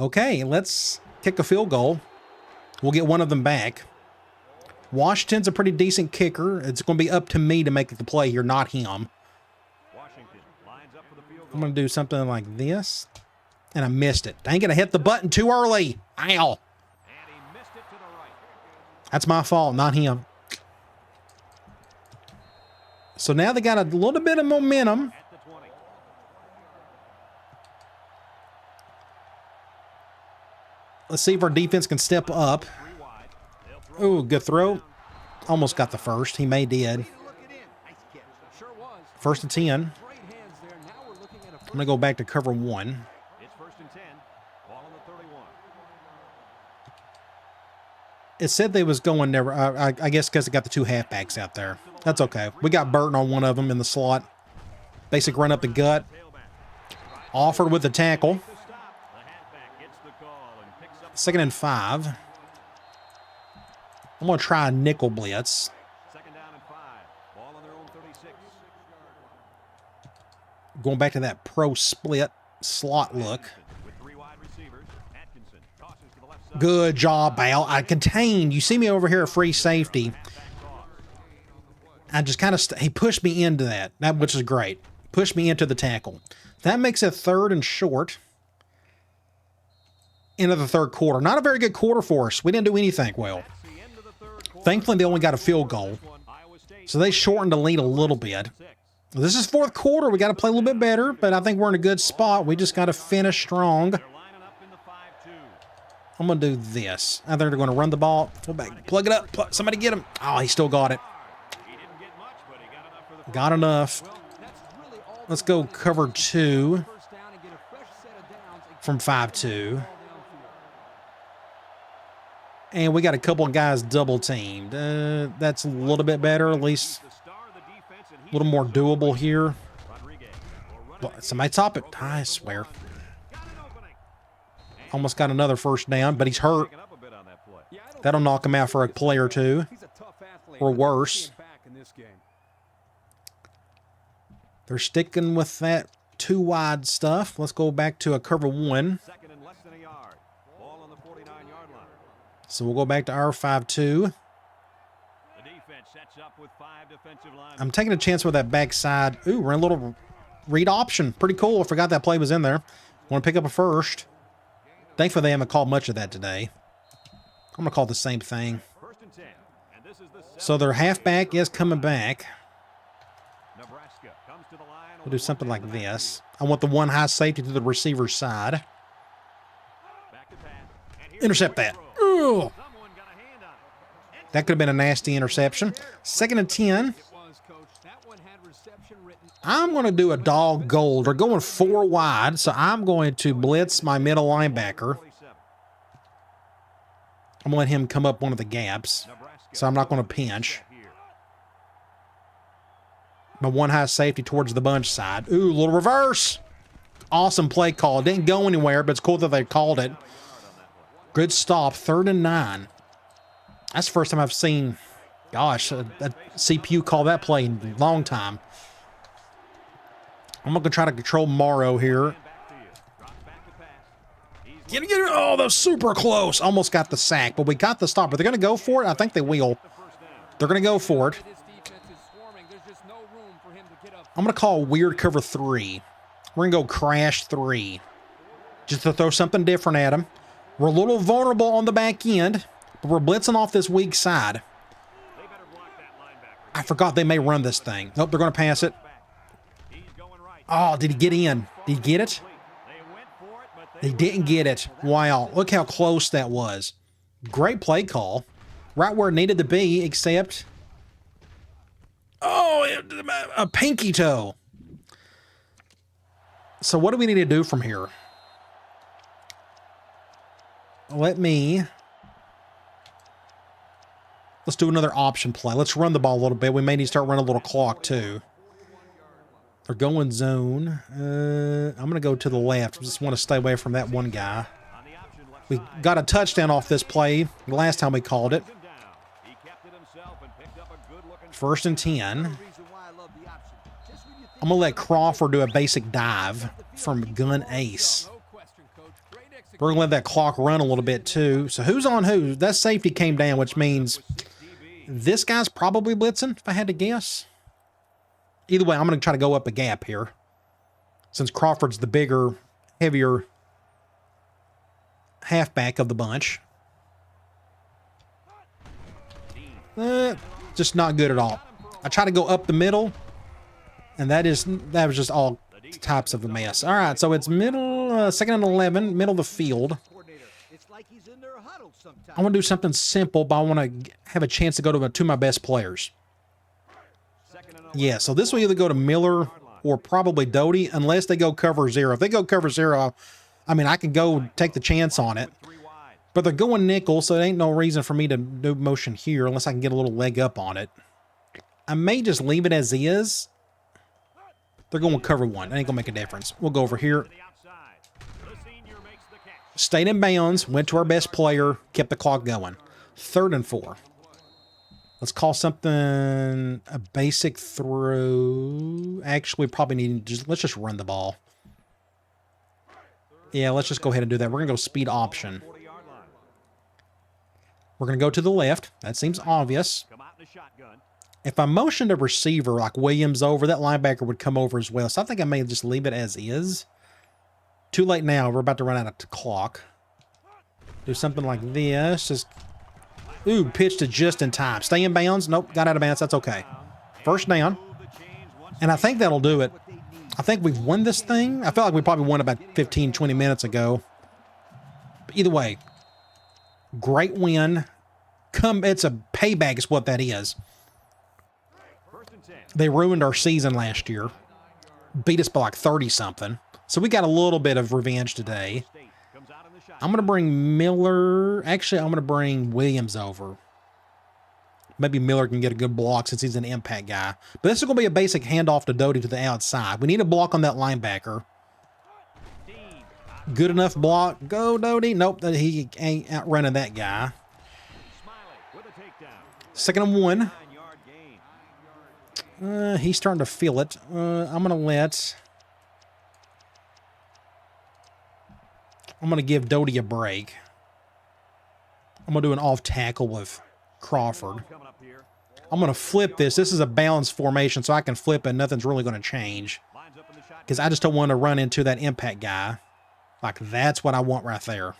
Okay, let's kick a field goal. We'll get one of them back. Washington's a pretty decent kicker. It's going to be up to me to make the play here, not him. Washington lines up for the field I'm goal. going to do something like this. And I missed it. Dang it, I hit the button too early. Ow. And he missed it to the right. That's my fault, not him. So now they got a little bit of momentum. At the 20. Let's see if our defense can step up. 3 wide. They'll throw Ooh, good throw. Almost got the first. He may did. Look it in. Nice catch. Sure was. First and 10. Great hands there. Now we're looking at a I'm going to go back to cover 1. It's first and 10. Ball on the 31. It said they was going there. I guess because it got the 2 halfbacks out there. That's okay. We got Burton on one of them in the slot. Basic run up the gut. Offered with the tackle. To stop. The halfback gets the call and picks up 2nd and 5. I'm going to try a nickel blitz. 2nd down and 5. Ball on their own 36. Going back to that pro split slot look. With 3 wide receivers. Atkinson tosses to the left side. Good job, Al. I contained. You see me over here at free safety. I just kind of, he pushed me into that, which is great. Pushed me into the tackle. That makes it 3rd and short. Into the 3rd quarter. Not a very good quarter for us. We didn't do anything well. That's the end of the 3rd quarter. Thankfully, they only got a field goal. Iowa State. So they shortened the lead a little bit. This is 4th quarter. We got to play a little bit better, but I think we're in a good spot. We just got to finish strong. They're lining up in the 5-2. I'm going to do this. I think they're going to run the ball. Go back. Plug it up. Somebody get him. Oh, he still got it. He didn't get much, but he got enough for the Got enough. That's really all Let's go cover 2 first down and get a fresh set of downs and from 5-2. downfield. And we got a couple of guys double teamed. That's a little bit better, at least the star of the defense, and a little more doable here. Rodriguez will run But somebody top it. I swear. got an opening. Almost got another first down, but he's hurt. Picking up a bit on that play. Yeah, I don't That'll think knock him out for a play or 2. he's a tough athlete. Or I'd like to worse. see him back in this game. They're sticking with that 2 wide stuff. Let's go back to a cover 1. 2nd and less than a yard. Ball on the 49-yard line. So we'll go back to our 5-2. The defense sets up with 5 defensive linemen. I'm taking a chance with that backside. Ooh, we're in a little read option. Pretty cool. I forgot that play was in there. Want to pick up a first. Thankfully, they haven't called much of that today. I'm going to call the same thing. First and 10. And this is the So their halfback is coming back. Nebraska comes to the line. We'll do something like this. I want the 1 high safety to the receiver's side. Back to pass. And here's Intercept the that. throw. Ooh. Someone got a hand on it. That could have been a nasty interception. 2nd and 10. It was, Coach. That one had reception written. I'm going to do a dog gold. They're going 4 wide, so I'm going to blitz my middle linebacker. 47. I'm going to let him come up one of the gaps, Nebraska. so I'm not going to pinch. Here. My 1 high safety towards the bunch side. Ooh, little reverse. Awesome play call. Didn't go anywhere, but it's cool that they called it. Good stop. 3rd and 9. That's the first time I've seen, gosh, a CPU call that play in a long time. I'm going to try to control Morrow here. Back to you. Drops back to pass. He's Get it. Oh, that was super close. Almost got the sack, but we got the stop. Are they going to go for it? I think they will. the first down. They're going to go for it. This defense is swarming. There's just no room for him to get up. I'm going to call weird cover 3. We're going to go crash 3. Just to throw something different at them. We're a little vulnerable on the back end, but we're blitzing off this weak side. They better block that linebacker. I forgot they may run this thing. Nope, they're going to pass it. He's going right. Oh, did he get in? Did he get it? They went for it, but they He didn't get it. Wow, look how close that was. Great play call. Right where it needed to be, except... Oh, a pinky toe. So what do we need to do from here? Let's do another option play. Let's run the ball a little bit. We may need to start running a little clock too. They're going zone. I'm going to go to the left. Just want to stay away from that one guy. on the option left We side. got a touchdown off this play the last time we called it. Him down. He kept it himself and picked up a good-looking 1st and 10. Reason why I love the option. Just when you think I'm going to let Crawford do a basic dive from gun ace. No question, Coach. Great execution. We're going to let that clock run a little bit too. So who's on who? That safety came down, which means this guy's probably blitzing, if I had to guess. Either way, I'm going to try to go up a gap here. Since Crawford's the bigger, heavier halfback of the bunch. Just not good at all. I try to go up the middle, and that was just all types of a mess. All right, so it's middle, 2nd and 11, middle of the field. coordinator, it's like he's in their huddle sometimes. I want to do something simple, but I want to have a chance to go to two of my best players. Yeah, so this will either go to Miller or probably Doty, unless they go cover 0. If they go cover 0, I mean, I can go take the chance on it. But they're going nickel, so there ain't no reason for me to do motion here unless I can get a little leg up on it. I may just leave it as is. They're going cover 1. That ain't going to make a difference. We'll go over here. Stayed in bounds, went to our best player, kept the clock going. 3rd and 4. Let's call something a basic throw. Actually, probably need to let's just run the ball. Yeah, let's just go ahead and do that. We're going to go speed option. We're going to go to the left. That seems obvious. If I motioned a receiver like Williams over, that linebacker would come over as well. So I think I may just leave it as is. Too late now. We're about to run out of clock. Do something like this. Just, ooh, pitched it just in time. Stay in bounds. Nope, got out of bounds. That's okay. 1st down. And I think that'll do it. I think we've won this thing. I felt like we probably won about 15, 20 minutes ago. But either way, great win. It's a payback is what that is. They ruined our season last year. Beat us by like 30-something. So we got a little bit of revenge today. I'm going to bring Miller. Actually, I'm going to bring Williams over. Maybe Miller can get a good block since he's an impact guy. But this is going to be a basic handoff to Doty to the outside. We need a block on that linebacker. Good enough block. Go, Doty. Nope, he ain't outrunning that guy. 2nd and 1. He's starting to feel it. I'm going to give Doty a break. I'm going to do an off tackle with Crawford. I'm going to flip this. This is a balanced formation, so I can flip it. Nothing's really going to change. Because I just don't want to run into that impact guy. Like, that's what I want right there.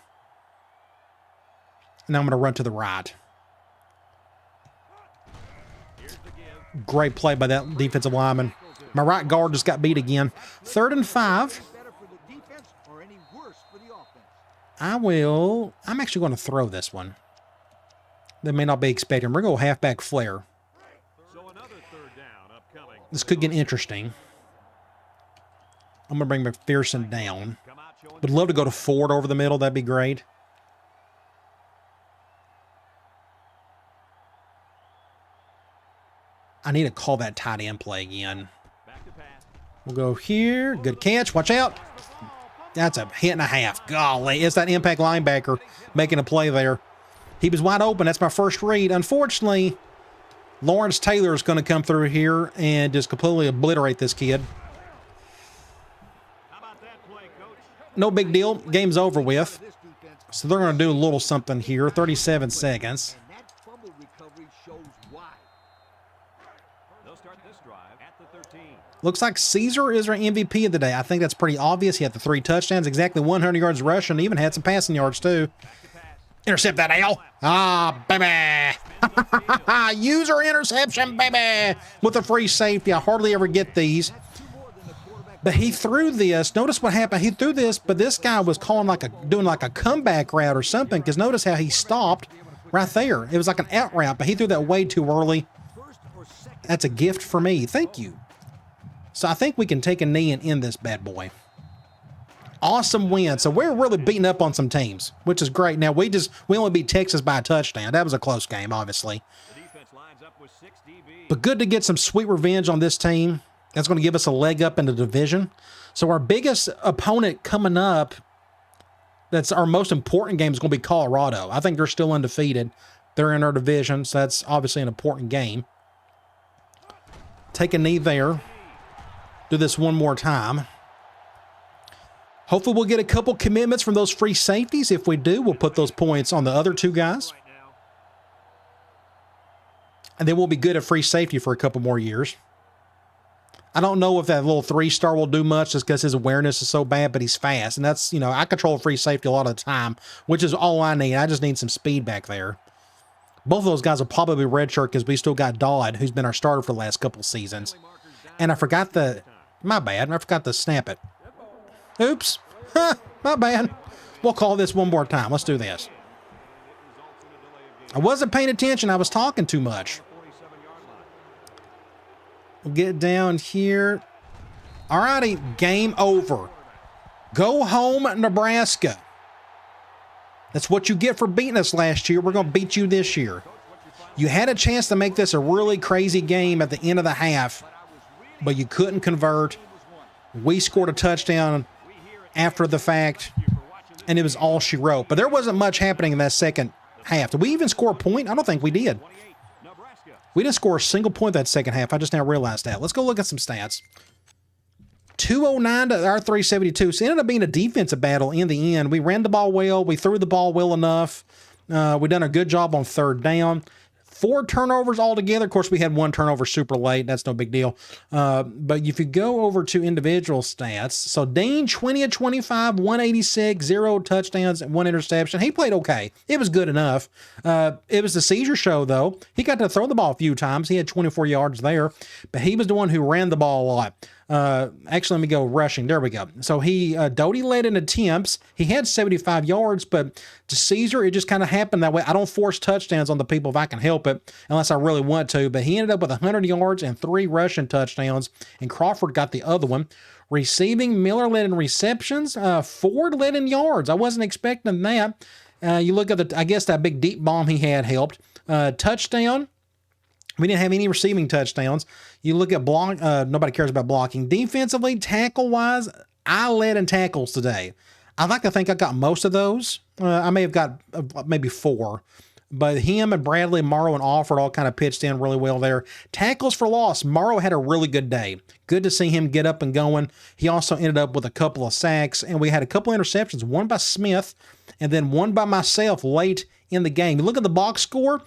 And I'm going to run to the right. Great play by that defensive lineman. My right guard just got beat again. 3rd and 5. I'm actually going to throw this one. They may not be expecting. We're going to go halfback flare. This could get interesting. I'm going to bring McPherson down. Would love to go to Ford over the middle. That'd be great. I need to call that tight end play again. We'll go here. Good catch. Watch out. That's a hit and a half. Golly, it's that impact linebacker making a play there. He was wide open. That's my first read. Unfortunately, Lawrence Taylor is going to come through here and just completely obliterate this kid. No big deal. Game's over with. So they're going to do a little something here. 37 seconds. Looks like Caesar is our MVP of the day. I think that's pretty obvious. He had the 3 touchdowns, exactly 100 yards rushing, even had some passing yards too. Intercept that, Al. Ah, baby. User interception, baby. With a free safety. I hardly ever get these. But he threw this. Notice what happened. He threw this, but this guy was calling doing like a comeback route or something, because notice how he stopped right there. It was like an out route, but he threw that way too early. That's a gift for me. Thank you. So I think we can take a knee and end this bad boy. Awesome win. So we're really beating up on some teams, which is great. Now, we only beat Texas by a touchdown. That was a close game, obviously. But good to get some sweet revenge on this team. That's going to give us a leg up in the division. So our biggest opponent coming up, that's our most important game, is going to be Colorado. I think they're still undefeated. They're in our division, so that's obviously an important game. Take a knee there. Do this one more time. Hopefully we'll get a couple commitments from those free safeties. If we do, we'll put those points on the other two guys. And then we'll be good at free safety for a couple more years. I don't know if that little 3-star will do much just because his awareness is so bad, but he's fast. And that's, you know, I control free safety a lot of the time, which is all I need. I just need some speed back there. Both of those guys will probably be redshirt because we still got Dodd, who's been our starter for the last couple seasons. And I forgot the, my bad, I forgot to snap it. Oops, my bad. We'll call this one more time. Let's do this. I wasn't paying attention. I was talking too much. We'll get down here. Alrighty, game over. Go home, Nebraska. That's what you get for beating us last year. We're going to beat you this year. You had a chance to make this a really crazy game at the end of the half, but you couldn't convert. We scored a touchdown after the fact, and it was all she wrote. But there wasn't much happening in that second half. Did we even score a point? I don't think we did. We didn't score a single point that second half. I just now realized that. Let's go look at some stats. 209 to our 372. So it ended up being a defensive battle in the end. We ran the ball well. We threw the ball well enough. We done a good job on third down. 4 turnovers altogether. Of course, we had 1 turnover super late. That's no big deal. But if you go over to individual stats, so Dean, 20 of 25, 186, 0 touchdowns, and 1 interception. He played okay. It was good enough. It was the seizure show, though. He got to throw the ball a few times. He had 24 yards there, but he was the one who ran the ball a lot. Actually, let me go rushing. There we go. So Doty led in attempts. He had 75 yards, but to Caesar, it just kind of happened that way. I don't force touchdowns on the people if I can help it, unless I really want to, but he ended up with 100 yards and 3 rushing touchdowns, and Crawford got the other one. Receiving, Miller led in receptions. Ford led in yards. I wasn't expecting that. You look at I guess that big deep bomb he had helped. Touchdown. We didn't have any receiving touchdowns. You look at block, nobody cares about blocking. Defensively, tackle-wise, I led in tackles today. I'd like to think I got most of those. I may have got maybe 4. But him and Bradley, Morrow, and Alford all kind of pitched in really well there. Tackles for loss. Morrow had a really good day. Good to see him get up and going. He also ended up with a couple of sacks, and we had a couple of interceptions, one by Smith and then one by myself late in the game. You look at the box score.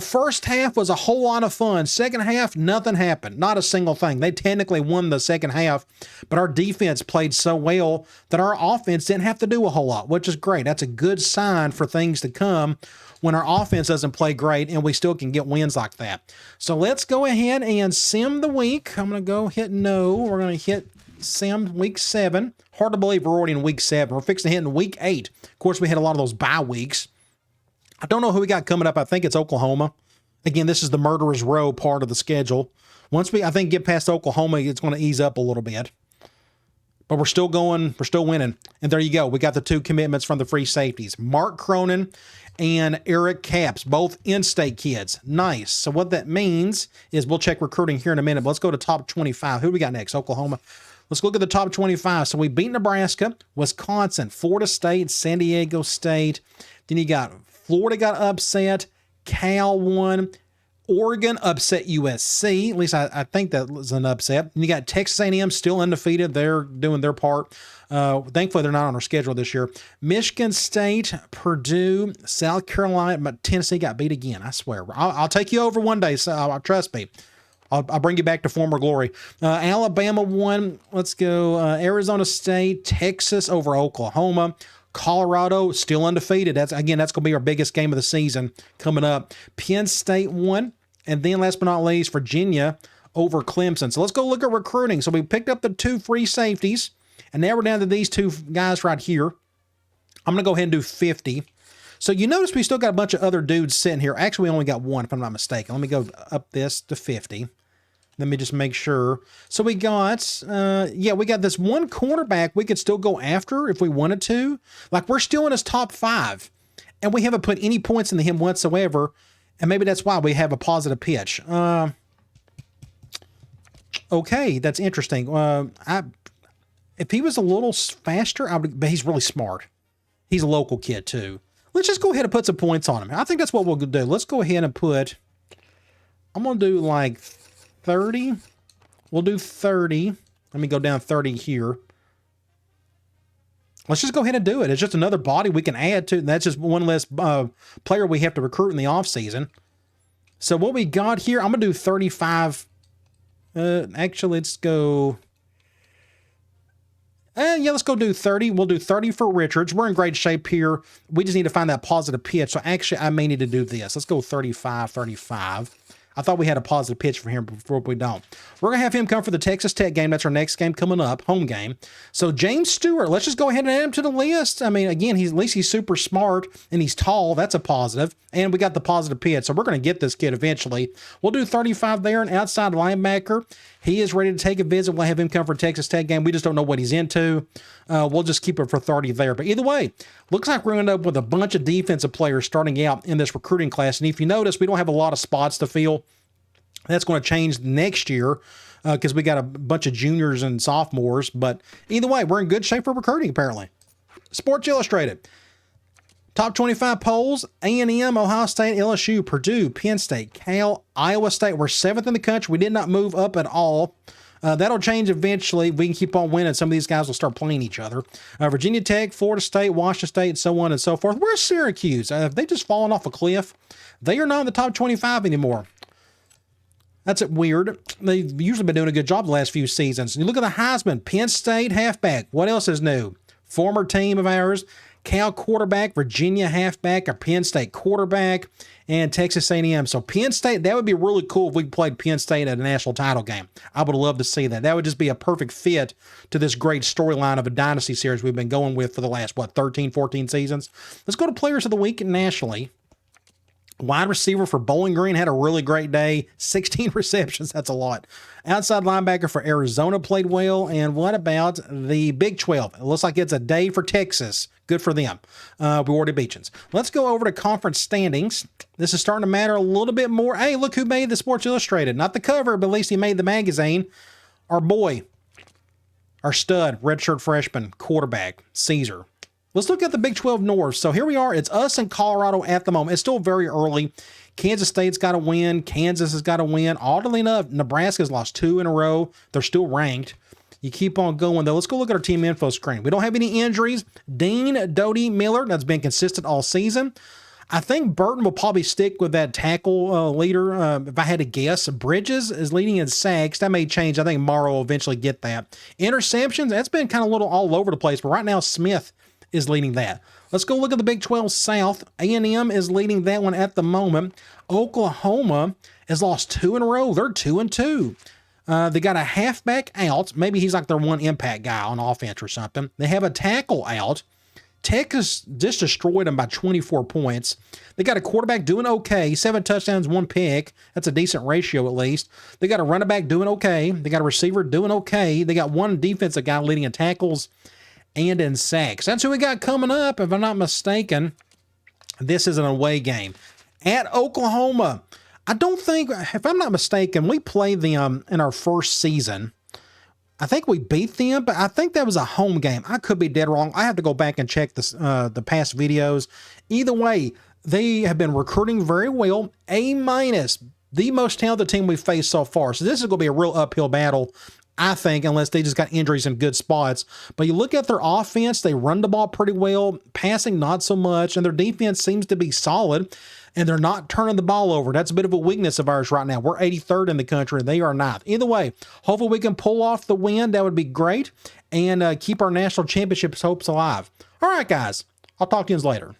First half was a whole lot of fun. Second half, nothing happened. Not a single thing. They technically won the second half, but our defense played so well that our offense didn't have to do a whole lot, which is great. That's a good sign for things to come when our offense doesn't play great and we still can get wins like that. So let's go ahead and sim the week. I'm going to go hit no. We're going to hit sim week 7. Hard to believe we're already in week 7. We're fixing to hit in week 8. Of course, we had a lot of those bye weeks. I don't know who we got coming up. I think it's Oklahoma. Again, this is the Murderer's Row part of the schedule. Once we, I think, get past Oklahoma, it's going to ease up a little bit. But we're still going, we're still winning. And there you go. We got the 2 commitments from the free safeties. Mark Cronin and Eric Capps, both in-state kids. Nice. So what that means is we'll check recruiting here in a minute. But let's go to top 25. Who do we got next? Oklahoma. Let's look at the top 25. So we beat Nebraska, Wisconsin, Florida State, San Diego State. Then you got Florida got upset. Cal won. Oregon upset USC. At least I think that was an upset. And you got Texas A&M still undefeated. They're doing their part. Thankfully, they're not on our schedule this year. Michigan State, Purdue, South Carolina, but Tennessee got beat again. I swear. I'll take you over one day. So trust me. I'll bring you back to former glory. Alabama won. Let's go. Arizona State, Texas over Oklahoma. Colorado still undefeated. That's going to be our biggest game of the season coming up. Penn State won. And then last but not least, Virginia over Clemson. So let's go look at recruiting. So we picked up the 2 free safeties. And now we're down to these 2 guys right here. I'm going to go ahead and do 50. So you notice we still got a bunch of other dudes sitting here. Actually, we only got 1, if I'm not mistaken. Let me go up this to 50. Let me just make sure. So we got, we got this 1 cornerback we could still go after if we wanted to. Like, we're still in his top 5. And we haven't put any points into him whatsoever. And maybe that's why we have a positive pitch. Okay, that's interesting. If he was a little faster, but he's really smart. He's a local kid, too. let's just go ahead and put some points on him. I think that's what we'll do. Let's go ahead and put, I'm going to do like 30. We'll do 30. Let me go down 30 here. Let's just go ahead and do it. It's just another body we can add to. That's just one less player we have to recruit in the offseason. So what we got here, I'm going to do 35. Actually, let's go. Yeah, let's go do 30. We'll do 30 for Richards. We're in great shape here. We just need to find that positive pitch. So actually, I may need to do this. Let's go 35, 35. I thought we had a positive pitch for him before we don't. We're going to have him come for the Texas Tech game. That's our next game coming up, home game. So James Stewart, let's just go ahead and add him to the list. I mean, again, at least he's super smart and he's tall. That's a positive. And we got the positive pitch. So we're going to get this kid eventually. We'll do 35 there, an outside linebacker. He is ready to take a visit. We'll have him come for a Texas Tech game. We just don't know what he's into. We'll just keep it for 30 there. But either way, looks like we're going to end up with a bunch of defensive players starting out in this recruiting class. And if you notice, we don't have a lot of spots to fill. That's going to change next year because we got a bunch of juniors and sophomores. But either way, we're in good shape for recruiting, apparently. Sports Illustrated. Top 25 polls, A&M, Ohio State, LSU, Purdue, Penn State, Cal, Iowa State. We're 7th in the country. We did not move up at all. That'll change eventually. We can keep on winning. Some of these guys will start playing each other. Virginia Tech, Florida State, Washington State, and so on and so forth. Where's Syracuse? Have they just fallen off a cliff? They are not in the top 25 anymore. That's weird. They've usually been doing a good job the last few seasons. You look at the Heisman, Penn State halfback. What else is new? Former team of ours, Cal quarterback, Virginia halfback, or Penn State quarterback, and Texas A&M. So Penn State, that would be really cool if we played Penn State at a national title game. I would love to see that. That would just be a perfect fit to this great storyline of a Dynasty series we've been going with for the last, 13, 14 seasons. Let's go to Players of the Week nationally. Wide receiver for Bowling Green had a really great day. 16 receptions. That's a lot. Outside linebacker for Arizona played well. And what about the Big 12? It looks like it's a day for Texas. Good for them. We already beat. Let's go over to conference standings. This is starting to matter a little bit more. Hey, look who made the Sports Illustrated. Not the cover, but at least he made the magazine. Our boy, our stud, redshirt freshman, quarterback, Caesar. Let's look at the Big 12 North. So here we are. It's us and Colorado at the moment. It's still very early. Kansas State's got to win. Kansas has got to win. Oddly enough, Nebraska's lost 2 in a row. They're still ranked. You keep on going, though. Let's go look at our team info screen. We don't have any injuries. Dean Doty Miller, that's been consistent all season. I think Burton will probably stick with that tackle leader. If I had to guess, Bridges is leading in sacks. That may change. I think Morrow will eventually get that. Interceptions, that's been kind of a little all over the place. But right now, Smith is leading that. Let's go look at the Big 12 South. A&M is leading that one at the moment. Oklahoma has lost 2 in a row. They're 2-2. They got a halfback out. Maybe he's like their one impact guy on offense or something. They have a tackle out. Texas just destroyed them by 24 points. They got a quarterback doing okay. 7 touchdowns, 1 pick. That's a decent ratio at least. They got a running back doing okay. They got a receiver doing okay. They got one defensive guy leading in tackles and in sacks. That's who we got coming up, if I'm not mistaken. This is an away game at Oklahoma. I don't think, if I'm not mistaken, we played them in our first season. I think we beat them, but I think that was a home game. I could be dead wrong. I have to go back and check this, the past videos. Either way, they have been recruiting very well. A-, the most talented team we've faced so far. So this is going to be a real uphill battle, I think, unless they just got injuries in good spots. But you look at their offense, they run the ball pretty well, passing not so much, and their defense seems to be solid, and they're not turning the ball over. That's a bit of a weakness of ours right now. We're 83rd in the country, and they are 9th. Either way, hopefully we can pull off the win. That would be great, and keep our national championship hopes alive. All right, guys. I'll talk to you later.